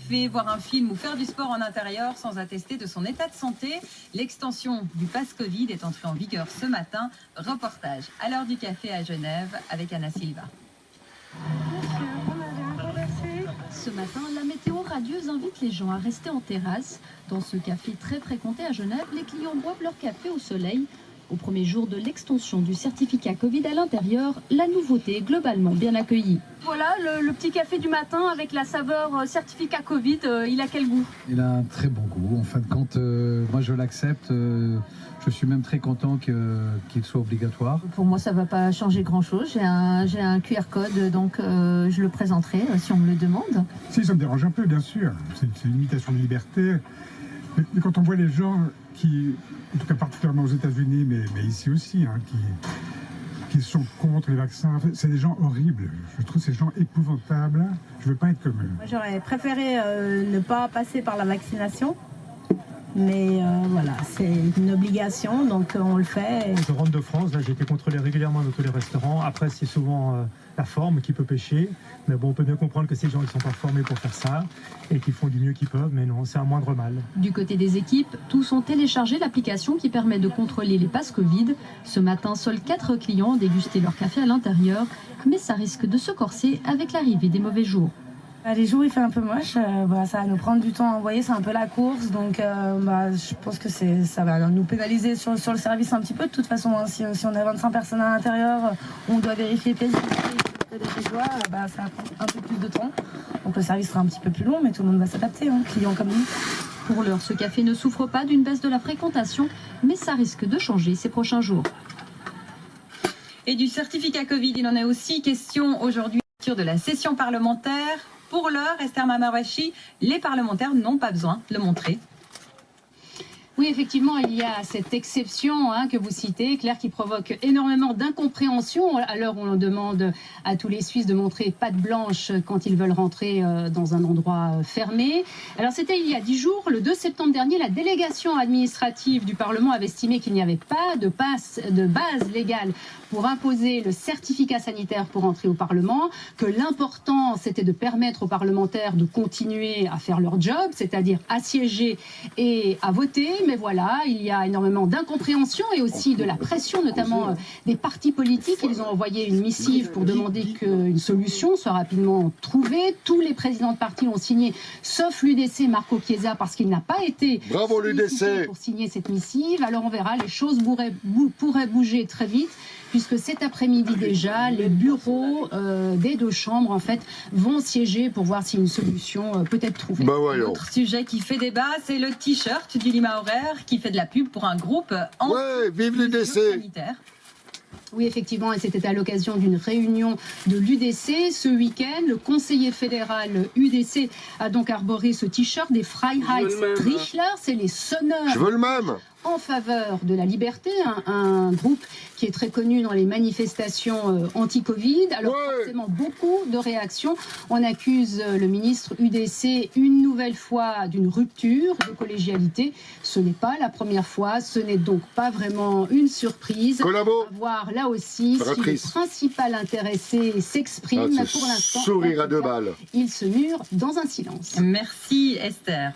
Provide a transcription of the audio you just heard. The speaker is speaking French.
café, voir un film ou faire du sport en intérieur sans attester de son état de santé. L'extension du pass Covid est entrée en vigueur ce matin. Reportage à l'heure du café à Genève avec Anna Silva. Ce matin, la météo radieuse invite les gens à rester en terrasse. Dans ce café très fréquenté à Genève, les clients boivent leur café au soleil. Au premier jour de l'extension du certificat Covid à l'intérieur, la nouveauté est globalement bien accueillie. Voilà le petit café du matin avec la saveur certificat Covid, il a quel goût? Il a un très bon goût. En fin de compte, moi je l'accepte. Je suis même très content qu'il soit obligatoire. Pour moi, ça ne va pas changer grand-chose. J'ai un QR code, donc je le présenterai si on me le demande. Si, ça me dérange un peu, bien sûr. C'est une limitation de liberté. Mais quand on voit les gens qui, en tout cas particulièrement aux États-Unis, mais ici aussi, hein, qui sont contre les vaccins, en fait, c'est des gens horribles. Je trouve ces gens épouvantables. Je ne veux pas être comme eux. J'aurais préféré ne pas passer par la vaccination. Mais voilà, c'est une obligation, donc on le fait. Je rentre de France, là j'ai été contrôlé régulièrement dans tous les restaurants. Après, c'est souvent la forme qui peut pêcher. Mais bon, on peut bien comprendre que ces gens ils sont pas formés pour faire ça et qu'ils font du mieux qu'ils peuvent. Mais non, c'est un moindre mal. Du côté des équipes, tous ont téléchargé l'application qui permet de contrôler les passes Covid. Ce matin, seuls 4 clients ont dégusté leur café à l'intérieur. Mais ça risque de se corser avec l'arrivée des mauvais jours. Les jours il fait un peu moche, ça va nous prendre du temps à envoyer, c'est un peu la course, donc je pense que ça va nous pénaliser sur le service un petit peu. De toute façon, hein, si on a 25 personnes à l'intérieur, on doit vérifier pièce des doigts, ça va prendre un peu plus de temps. Donc le service sera un petit peu plus long, mais tout le monde va s'adapter, hein, clients comme nous. Pour l'heure, ce café ne souffre pas d'une baisse de la fréquentation, mais ça risque de changer ces prochains jours. Et du certificat Covid, il en est aussi question aujourd'hui de la session parlementaire. Pour l'heure, Esther Mamawashi, les parlementaires n'ont pas besoin de le montrer. Oui, effectivement, il y a cette exception que vous citez, Claire, qui provoque énormément d'incompréhension à l'heure où on demande à tous les Suisses de montrer patte blanche quand ils veulent rentrer dans un endroit fermé. Alors, c'était il y a 10 jours, le 2 septembre dernier, la délégation administrative du Parlement avait estimé qu'il n'y avait pas de base légale pour imposer le certificat sanitaire pour entrer au Parlement, que l'important, c'était de permettre aux parlementaires de continuer à faire leur job, c'est-à-dire à siéger et à voter. Mais voilà, il y a énormément d'incompréhension et aussi de la pression, notamment des partis politiques. Ils ont envoyé une missive pour demander qu'une solution soit rapidement trouvée. Tous les présidents de partis ont signé, sauf l'UDC, Marco Chiesa, parce qu'il n'a pas été sollicité pour signer cette missive. Alors on verra, les choses pourraient bouger très vite, puisque cet après-midi déjà, les bureaux des deux chambres en fait vont siéger pour voir si une solution peut être trouvée. Autre sujet qui fait débat, c'est le t-shirt du Lima Horaire qui fait de la pub pour un groupe anti-sanitaire. Oui, effectivement, et c'était à l'occasion d'une réunion de l'UDC. Ce week-end, le conseiller fédéral UDC a donc arboré ce t-shirt des Freiheitsstrichler, c'est les sonneurs. Je veux le même. En faveur de la liberté, un groupe qui est très connu dans les manifestations anti-Covid. Alors forcément, beaucoup de réactions. On accuse le ministre UDC une nouvelle fois d'une rupture de collégialité. Ce n'est pas la première fois, ce n'est donc pas vraiment une surprise. Collabo. À voir là aussi si le principal intéressé s'exprime. Pour l'instant, sourire à 2 balles. Il se mure dans un silence. Merci Esther.